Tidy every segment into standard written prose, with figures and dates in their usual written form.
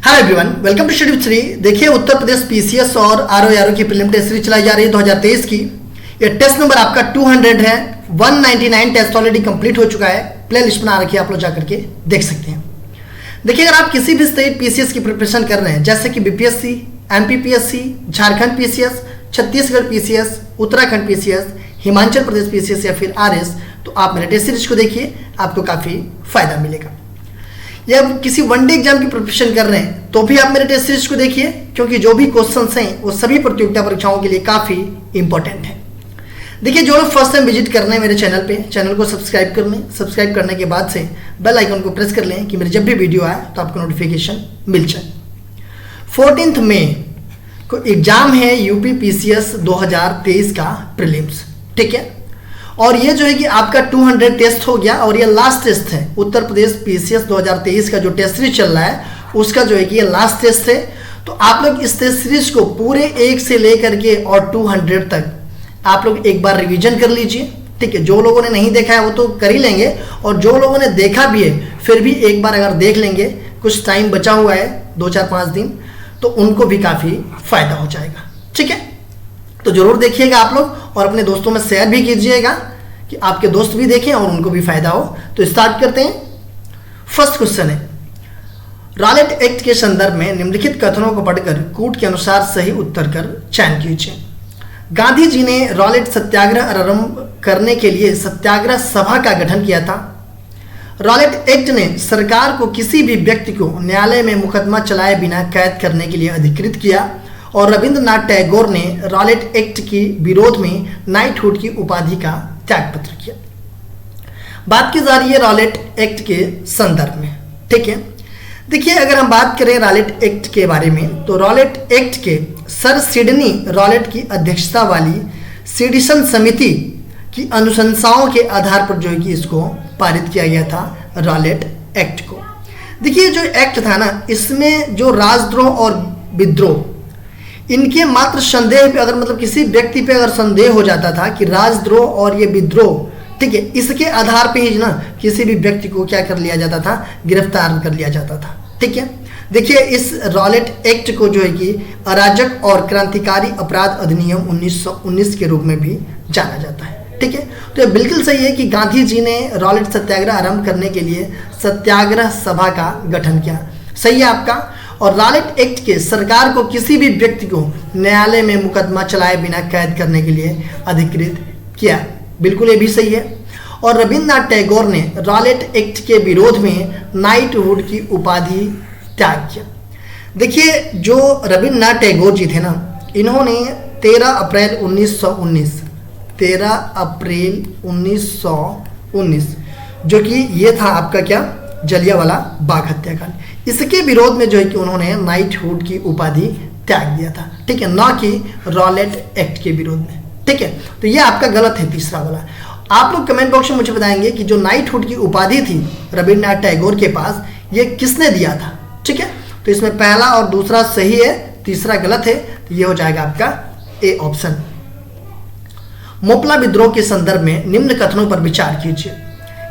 Hello everyone, welcome to study 3। देखिए, Uttar Pradesh PCS और RO की प्रीलिम टेस्ट सीरीज चलाई जा रही है 2023 की। ये टेस्ट नंबर आपका 200 है। 199 टेस्ट ऑलरेडी कंप्लीट हो चुका है। प्ले लिस्ट बना रखी है, आप लोग जाकर के देख सकते हैं। देखिए, अगर आप किसी भी स्टेट पीसीएस की प्रिपरेशन कर रहे हैं, जैसे कि BPSC, MPPSC, Jharkhand PCS, Chhattisgarh PCS, Uttarakhand PCS, Himachal Pradesh PCS या फिर आरएस, तो आप मेरे टेस्ट सीरीज को देखिए, आपको काफ़ी फायदा मिलेगा। या किसी वनडे एग्जाम की प्रिपरेशन कर रहे हैं तो भी आप मेरे टेस्ट सीरीज को देखिए, क्योंकि जो भी क्वेश्चंस हैं वो सभी प्रतियोगिता परीक्षाओं के लिए काफ़ी इंपॉर्टेंट है। देखिए, जो लोग फर्स्ट टाइम विजिट करने हैं मेरे चैनल पे, चैनल को सब्सक्राइब कर लें। सब्सक्राइब करने के बाद से बेल आइकन को प्रेस कर लें कि मेरे जब भी वीडियो आए तो आपको नोटिफिकेशन मिल जाए। 14 मई को एग्जाम है यूपी पीसीएस 2023 का प्रीलिम्स, ठीक है। और ये जो है कि आपका 200 टेस्ट हो गया और ये लास्ट टेस्ट है। उत्तर प्रदेश पीसीएस 2023 का जो टेस्ट सीरीज चल रहा है उसका जो है कि ये लास्ट टेस्ट है। तो आप लोग इस टेस्ट सीरीज को पूरे 1 से लेकर के और 200 तक आप लोग एक बार रिवीजन कर लीजिए, ठीक है। जो लोगों ने नहीं देखा है वो तो कर ही लेंगे, और जो लोगों ने देखा भी है फिर भी एक बार अगर देख लेंगे, कुछ टाइम बचा हुआ है 2, 4, 5 दिन, तो उनको भी काफ़ी फायदा हो जाएगा, ठीक है। तो जरूर देखिएगा आप लोग, और अपने दोस्तों में शेयर भी कीजिएगा कि आपके दोस्त भी देखें और उनको भी फायदा हो। तो स्टार्ट करते हैं। फर्स्ट क्वेश्चन है, रॉलेट एक्ट के संदर्भ में निम्नलिखित कथनों को पढ़कर कूट के अनुसार सही उत्तर कर चयन कीजिए। गांधी जी ने रॉलेट सत्याग्रह आरंभ करने के लिए सत्याग्रह सभा का गठन किया था। रॉलेट एक्ट ने सरकार को किसी भी व्यक्ति को न्यायालय में मुकदमा चलाए बिना कैद करने के लिए अधिकृत किया। और रविंद्रनाथ टैगोर ने रॉलेट एक्ट के विरोध में नाइटहुड की उपाधि का त्यागपत्र किया। बात की जा रही है रॉलेट एक्ट के संदर्भ में, ठीक है। देखिए, अगर हम बात करें रॉलेट एक्ट के बारे में, तो रॉलेट एक्ट के सर सिडनी रॉलेट की अध्यक्षता वाली सिडिशन समिति की अनुशंसाओं के आधार पर जो है कि इसको पारित किया गया था, रॉलेट एक्ट को। देखिए, जो एक्ट था ना, इसमें जो राजद्रोह और विद्रोह, इनके मात्र संदेह पे, अगर मतलब किसी व्यक्ति पे अगर संदेह हो जाता था कि राजद्रोह और ये विद्रोह, ठीक है, इसके आधार पे ही ना किसी भी व्यक्ति को क्या कर लिया जाता था, गिरफ्तार कर लिया जाता था, ठीक है। देखिए, इस रॉलेट एक्ट को जो है कि अराजक और क्रांतिकारी अपराध अधिनियम 1919 के रूप में भी जाना जाता है, ठीक है। तो ये बिल्कुल सही है कि गांधी जी ने रॉलेट सत्याग्रह आरंभ करने के लिए सत्याग्रह सभा का गठन किया, सही है आपका। और रॉलेट एक्ट के सरकार को किसी भी व्यक्ति को न्यायालय में मुकदमा चलाए बिना कैद करने के लिए अधिकृत किया, बिल्कुल ये भी सही है। और रविंद्रनाथ टैगोर ने रॉलेट एक्ट के विरोध में नाइटहुड की उपाधि त्याग किया। देखिए, जो रविंद्रनाथ टैगोर जी थे ना, इन्होंने 13 अप्रैल 1919 जो कि ये था आपका क्या, जलियांवाला बाग हत्याकांड, इसके विरोध में जो है कि उन्होंने नाइटहुड की उपाधि त्याग दिया था, ठीक है, ना कि रॉलेट एक्ट के विरोध में, ठीक है। तो ये आपका गलत है, तीसरा वाला। आप लोग कमेंट बॉक्स में मुझे बताएंगे कि जो नाइटहुड की उपाधि थी रविंद्रनाथ टैगोर के पास, ये किसने दिया था, ठीक है। तो इसमें पहला और दूसरा सही है, तीसरा गलत है, तो ये हो जाएगा आपका ए ऑप्शन। मोपला विद्रोह के संदर्भ में निम्न कथनों पर विचार कीजिए।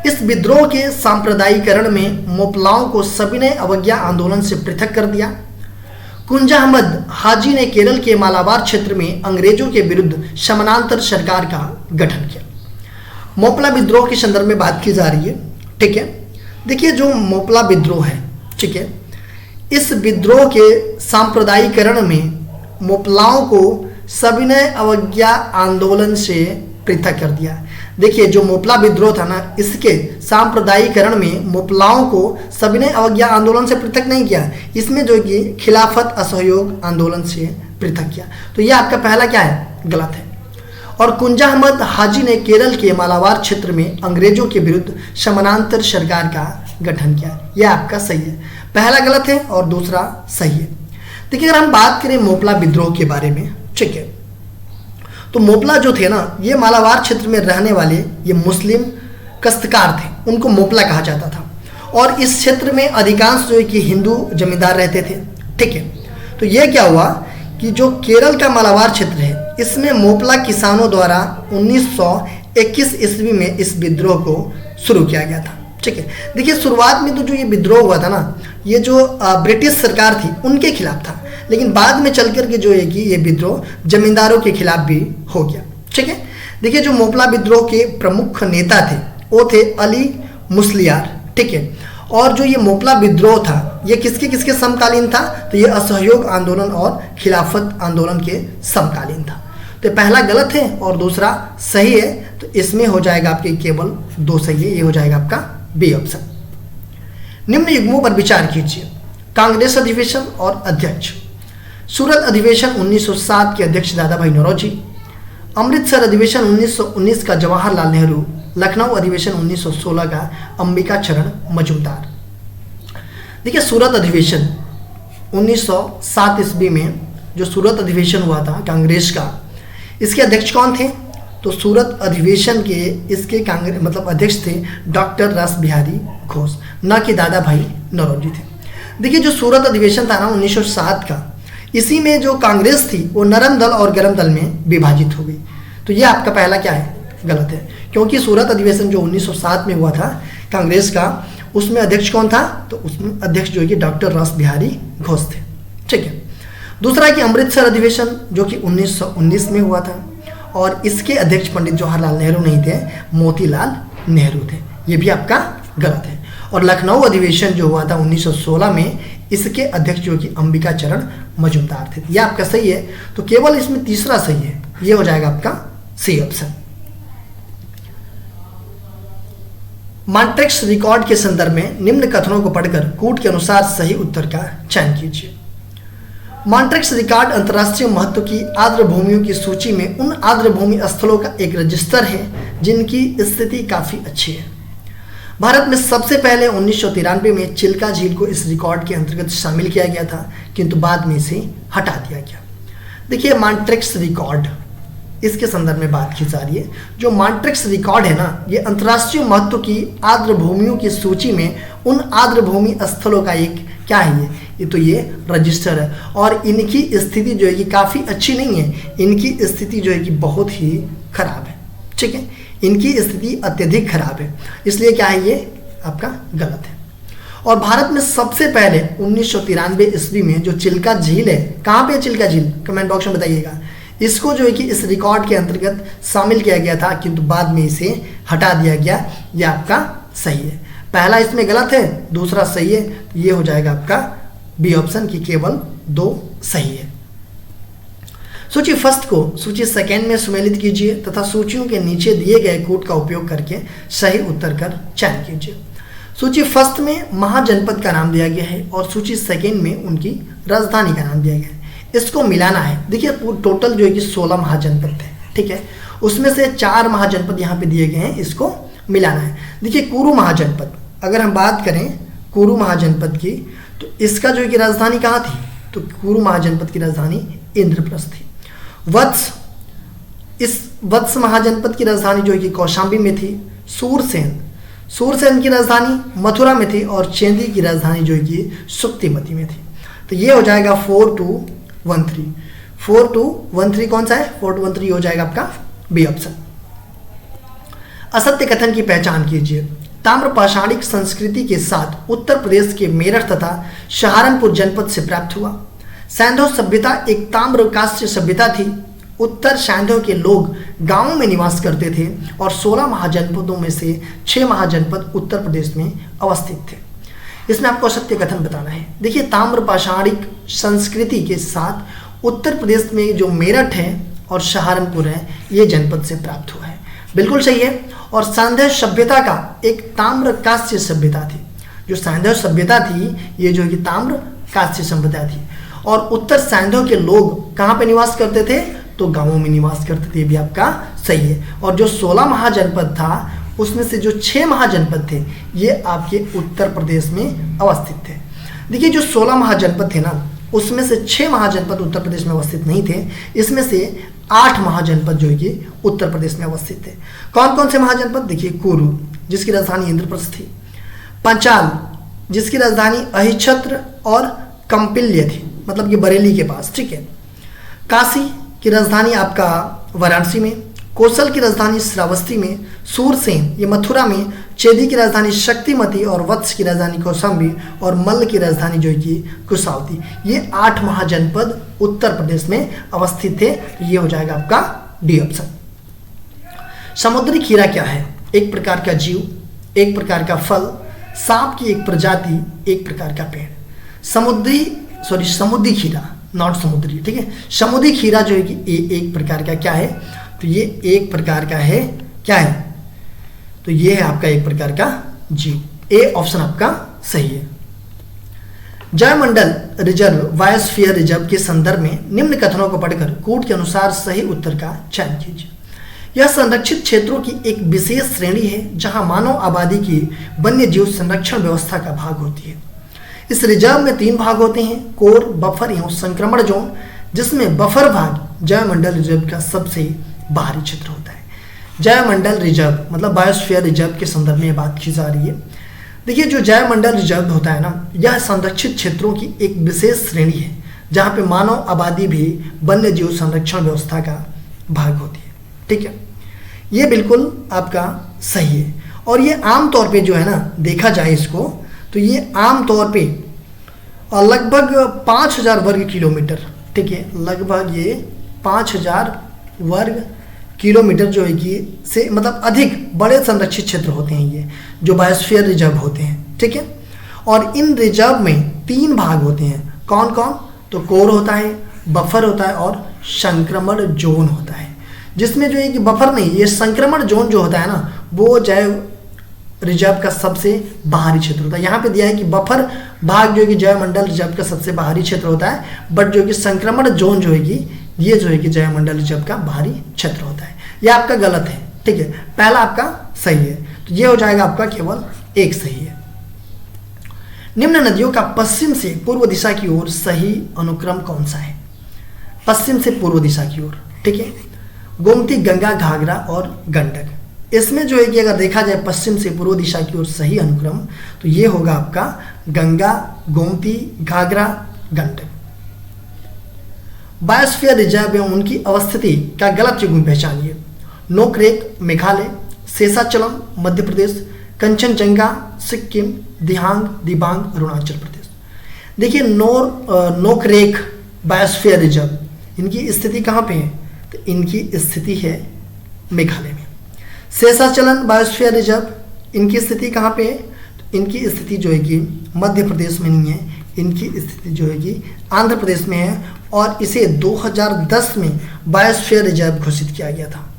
इस विद्रोह के सांप्रदायीकरण में मोपलाओं को सविनय अवज्ञा आंदोलन से पृथक कर दिया। कुंजा अहमद हाजी ने केरल के मालाबार क्षेत्र में अंग्रेजों के विरुद्ध समानांतर सरकार का गठन किया। मोपला विद्रोह के संदर्भ में बात की जा रही है, ठीक है। देखिए, जो मोपला विद्रोह है, ठीक है, इस विद्रोह के सांप्रदायीकरण में मोपलाओं को सविनय अवज्ञा आंदोलन से पृथक कर दिया। देखिए, जो मोपला विद्रोह था ना, इसके सांप्रदायीकरण में मोपलाओं को सविनय अवज्ञा आंदोलन से पृथक नहीं किया, इसमें जो कि खिलाफत असहयोग आंदोलन से पृथक किया। तो ये आपका पहला क्या है, गलत है। और कुंजा अहमद हाजी ने केरल के मालाबार क्षेत्र में अंग्रेजों के विरुद्ध समानांतर सरकार का गठन किया, यह आपका सही है। पहला गलत है और दूसरा सही है। देखिए, अगर हम बात करें मोपला विद्रोह के बारे में, ठीक है, तो मोपला जो थे ना, ये मालाबार क्षेत्र में रहने वाले ये मुस्लिम काश्तकार थे, उनको मोपला कहा जाता था। और इस क्षेत्र में अधिकांश जो है कि हिंदू जमींदार रहते थे, ठीक है। तो ये क्या हुआ कि जो केरल का मालाबार क्षेत्र है, इसमें मोपला किसानों द्वारा 1921 ईस्वी में इस विद्रोह को शुरू किया गया था, ठीक है। देखिए शुरुआत में तो जो ये विद्रोह हुआ था ना, ये जो ब्रिटिश सरकार थी उनके खिलाफ था, लेकिन बाद में चल करके जो है कि ये विद्रोह जमींदारों के खिलाफ भी हो गया। ठीक है। देखिए जो मोपला विद्रोह के प्रमुख नेता थे वो थे अली मुस्लियार। ठीक है। और जो ये मोपला विद्रोह था ये किसके किसके समकालीन था, तो ये असहयोग आंदोलन और खिलाफत आंदोलन के समकालीन था। तो पहला गलत है और दूसरा सही है, तो इसमें हो जाएगा आपके केवल 2 सही है, ये हो जाएगा आपका बी ऑप्शन। निम्न युग्मों पर विचार कीजिए। कांग्रेस अधिवेशन और अध्यक्ष। सूरत अधिवेशन 1907 के अध्यक्ष दादा भाई नौरोजी। अमृतसर अधिवेशन 1919 का जवाहरलाल नेहरू। लखनऊ अधिवेशन 1916 का अंबिका चरण मजूमदार। देखिए सूरत अधिवेशन 1907 ईस्वी में जो सूरत अधिवेशन हुआ था कांग्रेस का, इसके अध्यक्ष कौन थे, तो सूरत अधिवेशन के इसके कांग्रेस मतलब अध्यक्ष थे डॉक्टर रास बिहारी घोष, न कि दादा भाई नौरोजी थे। देखिए जो सूरत अधिवेशन था ना 1907 का, इसी में जो कांग्रेस थी वो नरम दल और गरम दल में विभाजित हो गई। तो ये आपका पहला क्या है, गलत है, क्योंकि सूरत अधिवेशन जो 1907 में हुआ था कांग्रेस का, उसमें अध्यक्ष कौन था, तो उसमें अध्यक्ष जो है कि डॉक्टर रास बिहारी घोष थे। ठीक है। दूसरा कि अमृतसर अधिवेशन जो कि 1919 में हुआ था और इसके अध्यक्ष पंडित जवाहरलाल नेहरू नहीं थे, मोतीलाल नेहरू थे, ये भी आपका गलत है। और लखनऊ अधिवेशन जो हुआ था 1916 में, इसके अध्यक्ष जो कि अंबिका चरण मजूमदार थे, यह आपका सही है। तो केवल इसमें तीसरा सही है, ये हो जाएगा आपका सी ऑप्शन। मॉन्ट्रेक्स रिकॉर्ड के संदर्भ में निम्न कथनों को पढ़कर कूट के अनुसार सही उत्तर का चयन कीजिए। मॉन्ट्रेक्स रिकॉर्ड अंतर्राष्ट्रीय महत्व की आर्द्र भूमियों की सूची में उन आर्द्र भूमि स्थलों का एक रजिस्टर है जिनकी स्थिति काफ़ी अच्छी है। भारत में सबसे पहले 1993 में चिल्का झील को इस रिकॉर्ड के अंतर्गत शामिल किया गया था, किंतु बाद में इसे हटा दिया गया। देखिए मॉन्ट्रेक्स रिकॉर्ड, इसके संदर्भ में बात की जा रही है। जो मॉन्ट्रेक्स रिकॉर्ड है ना, ये अंतर्राष्ट्रीय महत्व की आर्द्र भूमियों की सूची में उन आर्द्र भूमि स्थलों का एक क्या है, ये तो ये रजिस्टर है। और इनकी स्थिति जो है कि काफ़ी अच्छी नहीं है, इनकी स्थिति जो है कि बहुत ही खराब है। ठीक है, इनकी स्थिति अत्यधिक खराब है, इसलिए क्या है, ये आपका गलत है। और भारत में सबसे पहले 1993 ईस्वी में जो चिल्का झील है, कहाँ पे है चिल्का झील, कमेंट बॉक्स में बताइएगा। इसको जो है कि इस रिकॉर्ड के अंतर्गत शामिल किया गया था, किंतु बाद में इसे हटा दिया गया। यह आपका सही है। पहला इसमें गलत है, दूसरा सही है, तो ये हो जाएगा आपका बी ऑप्शन की केवल 2 सही है। सूची फर्स्ट को सूची सेकेंड में सुमेलित कीजिए तथा सूचियों के नीचे दिए गए कोड का उपयोग करके सही उत्तर का चयन कीजिए। सूची फर्स्ट में महाजनपद का नाम दिया गया है और सूची सेकेंड में उनकी राजधानी का नाम दिया गया है। इसको मिलाना है। देखिए टोटल जो है कि 16 महाजनपद थे। ठीक है, उसमें से 4 महाजनपद यहाँ पे दिए गए हैं, इसको मिलाना है। देखिए कुरु महाजनपद, अगर हम बात करें कुरु महाजनपद की, तो इसका जो है कि राजधानी कहाँ थी, तो कुरु महाजनपद की राजधानी इंद्रप्रस्थ थी। वत्स, इस वत्स महाजनपद की राजधानी जो है कि कौशाम्बी में थी। सूरसेन की राजधानी मथुरा में थी और चेंदी की राजधानी जो है कि सुक्तिमती में थी। तो ये हो जाएगा 4213। 4213 कौन सा है, 4213 हो जाएगा आपका बी ऑप्शन। असत्य कथन की पहचान कीजिए। ताम्रपाषाणिक संस्कृति के साथ उत्तर प्रदेश के मेरठ तथा सहारनपुर जनपद से प्राप्त हुआ। सैंधव सभ्यता एक ताम्रकांस्य सभ्यता थी। उत्तर सैंधव के लोग गांवों में निवास करते थे और 16 महाजनपदों में से 6 महाजनपद उत्तर प्रदेश में अवस्थित थे। इसमें आपको सत्य कथन बताना है। देखिए ताम्रपाषाणिक संस्कृति के साथ उत्तर प्रदेश में जो मेरठ है और सहारनपुर है, ये जनपद से प्राप्त हुआ है, बिल्कुल सही है। और सैंधव सभ्यता का एक ताम्रकांस्य सभ्यता थी। जो सैंधव सभ्यता थी ये जो कि ताम्रकांस्य सभ्यता थी। और उत्तर सैंधव के लोग कहाँ पे निवास करते थे, तो गांवों में निवास करते थे, भी आपका सही है। और जो 16 महाजनपद था उसमें से जो 6 महाजनपद थे ये आपके उत्तर प्रदेश में अवस्थित थे। देखिए जो 16 महाजनपद थे ना, उसमें से 6 महाजनपद उत्तर प्रदेश में अवस्थित नहीं थे। इसमें से 8 महाजनपद जो है कि उत्तर प्रदेश में अवस्थित थे। कौन कौन से महाजनपद, देखिए कुरु जिसकी राजधानी इंद्रप्रस्थ थी, पंचाल जिसकी राजधानी अहिच्छत्र और कंपिल्य थी, मतलब ये बरेली के पास। ठीक है, काशी की राजधानी आपका वाराणसी में, कौशल की राजधानी श्रावस्ती में, सूरसेन ये मथुरा में, चेदी की राजधानी शक्तिमती और वत्स की राजधानी कौशाम्बी और मल्ल की राजधानी जो है कि कुशावती। ये 8 महाजनपद उत्तर प्रदेश में अवस्थित थे। ये हो जाएगा आपका डी ऑप्शन। समुद्री खीरा क्या है? एक प्रकार का जीव, एक प्रकार का फल, सांप की एक प्रजाति, एक प्रकार का पेड़। समुद्री खीरा, नॉट समुद्री, ठीक है। समुद्री खीरा जो है कि एक प्रकार का क्या है? तो ये एक प्रकार का है, क्या है? तो ये है आपका एक प्रकार का जीव। ए ऑप्शन आपका सही है। जयमंडल रिजर्व बायोस्फीयर रिजर्व के संदर्भ में निम्न कथनों को पढ़कर कूट के अनुसार सही उत्तर का चयन कीजिए। यह संरक्षित क्षेत्रों की एक विशेष श्रेणी है जहां मानव आबादी की वन्य जीव संरक्षण व्यवस्था का भाग होती है। इस रिजर्व में 3 भाग होते हैं, कोर, बफर एवं संक्रमण जोन, जिसमें बफर भाग जयमंडल रिजर्व का सबसे बाहरी क्षेत्र होता है। जयमंडल रिजर्व मतलब बायोस्फीयर रिजर्व के संदर्भ में बात की जा रही है। देखिए, जो जयमंडल रिजर्व होता है ना, यह संरक्षित क्षेत्रों की एक विशेष श्रेणी है जहाँ पे मानव आबादी भी वन्य जीव संरक्षण व्यवस्था का भाग होती है। ठीक है, ये बिल्कुल आपका सही है। और ये आमतौर पे जो है ना, देखा जाए इसको तो ये आमतौर पे लगभग 5000 वर्ग किलोमीटर, ठीक है, लगभग ये 5000 वर्ग किलोमीटर जो है कि से मतलब अधिक बड़े संरक्षित क्षेत्र होते हैं ये जो बायोस्फीयर रिजर्व होते हैं। ठीक है, और इन रिजर्व में 3 भाग होते हैं। कौन कौन? तो कोर होता है, बफर होता है और संक्रमण जोन होता है। जिसमें जो है कि बफर नहीं, ये संक्रमण जोन जो होता है ना, वो जैव रिजर्व का सबसे बाहरी क्षेत्र होता है। यहाँ पे दिया है कि बफर भाग जो है कि जयमंडल रिजर्व का सबसे बाहरी क्षेत्र होता है, बट जो कि संक्रमण जोन जो है कि ये जो है कि जयमंडल रिजर्व का बाहरी क्षेत्र होता है। ये आपका गलत है। ठीक है, पहला आपका सही है, तो ये हो जाएगा आपका केवल एक सही है। निम्न नदियों का पश्चिम से पूर्व दिशा की ओर सही अनुक्रम कौन सा है? पश्चिम से पूर्व दिशा की ओर, ठीक है, गोमती, गंगा, घाघरा और गंडक। इसमें जो है कि अगर देखा जाए पश्चिम से पूर्व दिशा की ओर सही अनुक्रम, तो ये होगा आपका गंगा, गोमती, घाघरा, गंडक। बायोस्फीयर रिजर्व एवं उनकी अवस्थिति का गलत युग्म पहचानिए। नोकरेक मेघालय, शेषाचलम मध्य प्रदेश, कंचनजंगा सिक्किम, दिबांग अरुणाचल प्रदेश। देखिए, नोकरेक बायोस्फीयर रिजर्व इनकी स्थिति कहाँ पे है? तो इनकी स्थिति है मेघालय में। शेषाचलन बायोस्फीयर रिजर्व इनकी स्थिति कहाँ पे है? तो इनकी स्थिति जो है कि मध्य प्रदेश में नहीं है, इनकी स्थिति जो है कि आंध्र प्रदेश में है और इसे 2010 में बायोस्फीयर रिजर्व घोषित किया गया था।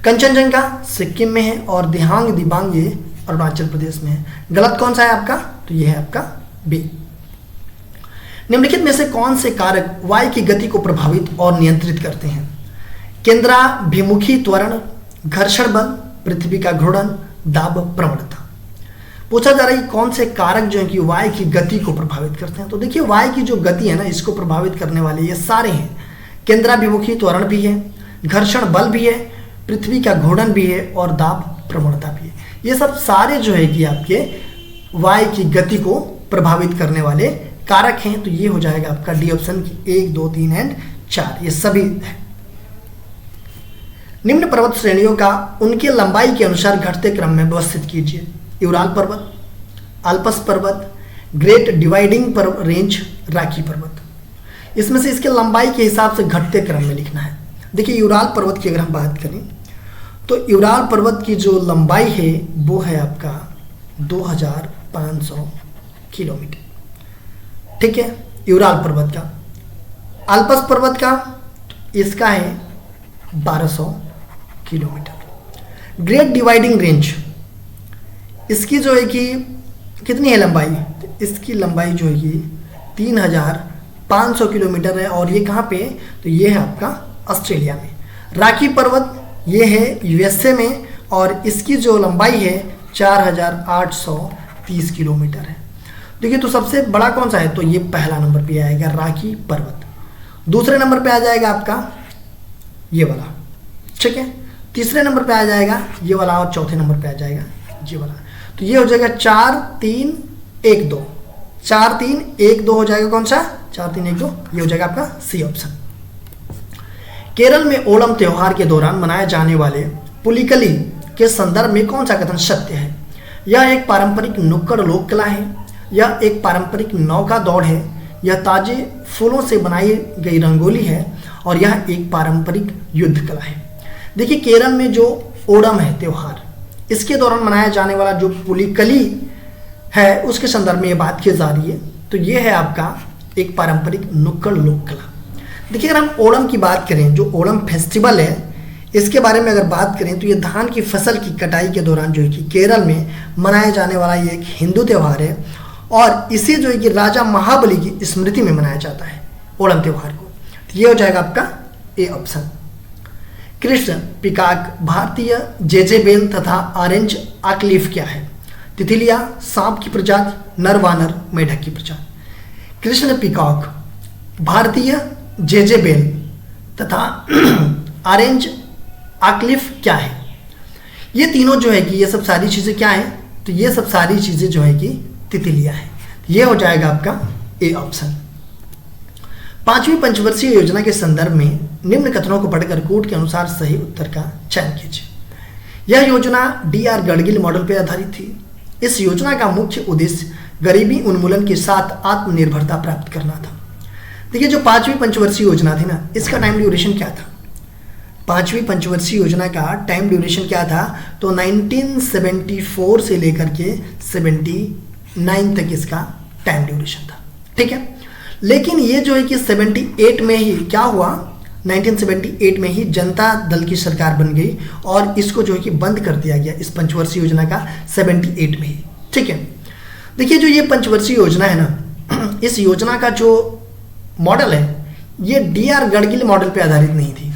कंचनजंगा सिक्किम में है और दिबांग ये अरुणाचल प्रदेश में है। गलत कौन सा है आपका? तो ये है आपका बी। निम्नलिखित में से कौन से कारक वायु की गति को प्रभावित और नियंत्रित करते हैं? केंद्राभिमुखी त्वरण, घर्षण बल, पृथ्वी का घूर्णन, दाब प्रवणता। पूछा जा रहा है कि कौन से कारक जो है कि वायु की गति को प्रभावित करते हैं। तो देखिए, वायु की जो गति है ना, इसको प्रभावित करने वाले ये सारे हैं। केंद्राभिमुखी त्वरण भी है, घर्षण बल भी है, पृथ्वी का घूर्णन भी है और दाब प्रवणता भी है। ये सब सारे जो है कि आपके वायु की गति को प्रभावित करने वाले कारक हैं। तो ये हो जाएगा आपका डी ऑप्शन की 1, 2, 3 एंड 4, ये सभी है। निम्न पर्वत श्रेणियों का उनके लंबाई के अनुसार घटते क्रम में व्यवस्थित कीजिए। यूराल पर्वत, अल्पस पर्वत, ग्रेट डिवाइडिंग रेंज, राकी पर्वत। इसमें से इसके लंबाई के हिसाब से घटते क्रम में लिखना है। देखिए, यूराल पर्वत की अगर हम बात करें तो यूराल पर्वत की जो लंबाई है वो है आपका 2500 किलोमीटर। ठीक है, यूराल पर्वत का। अल्पस पर्वत का इसका है 1200 किलोमीटर। ग्रेट डिवाइडिंग रेंज इसकी जो है कि कितनी है लंबाई? तो इसकी लंबाई जो है कि 3500 किलोमीटर है और ये कहाँ पे है? तो ये है आपका ऑस्ट्रेलिया में। राकी पर्वत ये है यूएसए में और इसकी जो लंबाई है 4830 किलोमीटर है। देखिए, तो सबसे बड़ा कौन सा है? तो ये पहला नंबर पे आएगा राकी पर्वत। दूसरे नंबर पे आ जाएगा आपका ये वाला, ठीक है। तीसरे नंबर पे आ जाएगा ये वाला और चौथे नंबर पे आ जाएगा ये वाला। तो ये हो जाएगा 4, 3, 1, 2, 4, 3, 1, 2 हो जाएगा। कौन सा? 4, 3, 1, 2, ये हो जाएगा आपका सी ऑप्शन। केरल में ओणम त्योहार के दौरान मनाए जाने वाले पुलिकली के संदर्भ में कौन सा कथन सत्य है? यह एक पारंपरिक नुक्कड़ लोक कला है, यह एक पारंपरिक नौका दौड़ है, यह ताजे फूलों से बनाई गई रंगोली है और यह एक पारंपरिक युद्ध कला है। देखिए केरल में जो ओणम है त्योहार, इसके दौरान मनाया जाने वाला जो पुलिकली है उसके संदर्भ में ये बात की जा रही है। तो ये है आपका एक पारंपरिक नुक्कड़ लोक कला। देखिए अगर हम ओणम की बात करें, जो ओणम फेस्टिवल है इसके बारे में अगर बात करें तो ये धान की फसल की कटाई के दौरान जो है कि केरल में मनाया जाने वाला ये एक हिंदू त्यौहार है और इसे जो है कि राजा महाबली की स्मृति में मनाया जाता है ओणम त्यौहार को। तो ये हो जाएगा आपका ए ऑप्शन। कृष्ण, पिकॉक, भारतीय जेजेबेल तथा ऑरेंज आकलीफ क्या है? तितलिया, सांप की प्रजाति, नर वानर, मेढक की प्रजाति। कृष्ण पिकॉक, भारतीय जेजेबेल तथा ऑरेंज आकलिफ क्या है? ये तीनों जो है कि ये सब सारी चीज़ें क्या हैं? तो ये सब सारी चीज़ें जो है कि तितलिया है। ये हो जाएगा आपका ए ऑप्शन। 5वीं पंचवर्षीय योजना के संदर्भ में निम्न कथनों को पढ़कर कोड के अनुसार सही उत्तर का चयन कीजिए। यह योजना DR गडगिल मॉडल पर आधारित थी। इस योजना का मुख्य उद्देश्य गरीबी उन्मूलन के साथ आत्मनिर्भरता प्राप्त करना था। देखिए जो 5वीं पंचवर्षीय योजना थी ना, इसका टाइम ड्यूरेशन क्या था? 5वीं पंचवर्षीय योजना का टाइम ड्यूरेशन क्या था? तो 1974 से लेकर के 79 तक इसका टाइम ड्यूरेशन था। ठीक है, लेकिन ये जो है कि 78 में ही क्या हुआ, 1978 में ही जनता दल की सरकार बन गई और इसको जो है कि बंद कर दिया गया इस पंचवर्षीय योजना का 78 में ही। ठीक है, देखिए जो ये पंचवर्षीय योजना है ना, इस योजना का जो मॉडल है ये DR गडगिल मॉडल पे आधारित नहीं थी।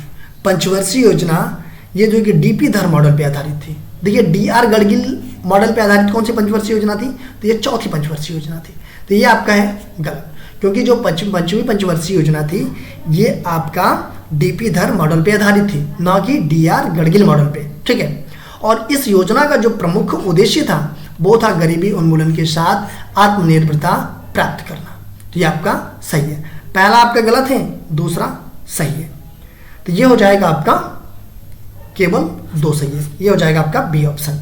पंचवर्षीय योजना ये जो कि DP धर मॉडल पे आधारित थी। देखिए DR गडगिल मॉडल पे आधारित कौन सी पंचवर्षीय योजना थी? तो ये चौथी पंचवर्षीय योजना थी। तो ये आपका है गलत, क्योंकि जो पंचवीं पंचवर्षीय योजना थी ये आपका DP धर मॉडल पे आधारित थी, ना कि DR गडगिल मॉडल पे। ठीक है, और इस योजना का जो प्रमुख उद्देश्य था वो था गरीबी उन्मूलन के साथ आत्मनिर्भरता प्राप्त करना। तो ये आपका सही है। पहला आपका गलत है, दूसरा सही है। तो ये हो जाएगा आपका केवल 2 सही है। ये हो जाएगा आपका बी ऑप्शन।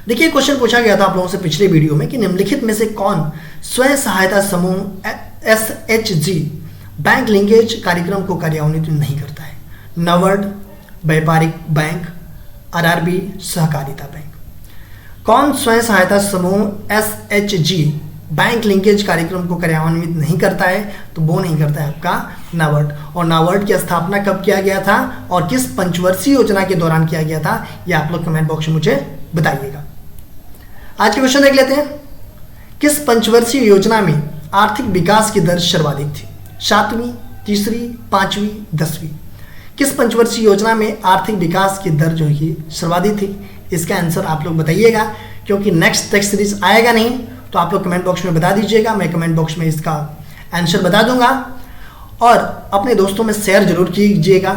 देखिए क्वेश्चन पूछा गया था आप लोगों से पिछले वीडियो में कि निम्नलिखित में से कौन स्वयं सहायता समूह SHG बैंक लिंकेज कार्यक्रम को कार्यान्वित नहीं करता है? नबार्ड, व्यापारिक बैंक, RRB, सहकारिता बैंक। कौन स्वयं सहायता समूह SHG बैंक लिंकेज कार्यक्रम को कार्यान्वित नहीं करता है? तो वो नहीं करता है आपका नाबार्ड। और नाबार्ड की स्थापना कब किया गया था और किस पंचवर्षीय योजना के दौरान किया गया था, ये आप लोग कमेंट बॉक्स में मुझे बताइएगा। आज के क्वेश्चन देख लेते हैं। किस पंचवर्षीय योजना में आर्थिक विकास की दर सर्वाधिक थी? 7वीं, तीसरी, 5वीं, 10वीं। किस पंचवर्षीय योजना में आर्थिक विकास की दर जो है सर्वाधिक थी? इसका आंसर आप लोग बताइएगा, क्योंकि नेक्स्ट टेस्ट सीरीज आएगा नहीं तो आप लोग कमेंट बॉक्स में बता दीजिएगा। मैं कमेंट बॉक्स में इसका आंसर बता दूंगा और अपने दोस्तों में शेयर जरूर कीजिएगा।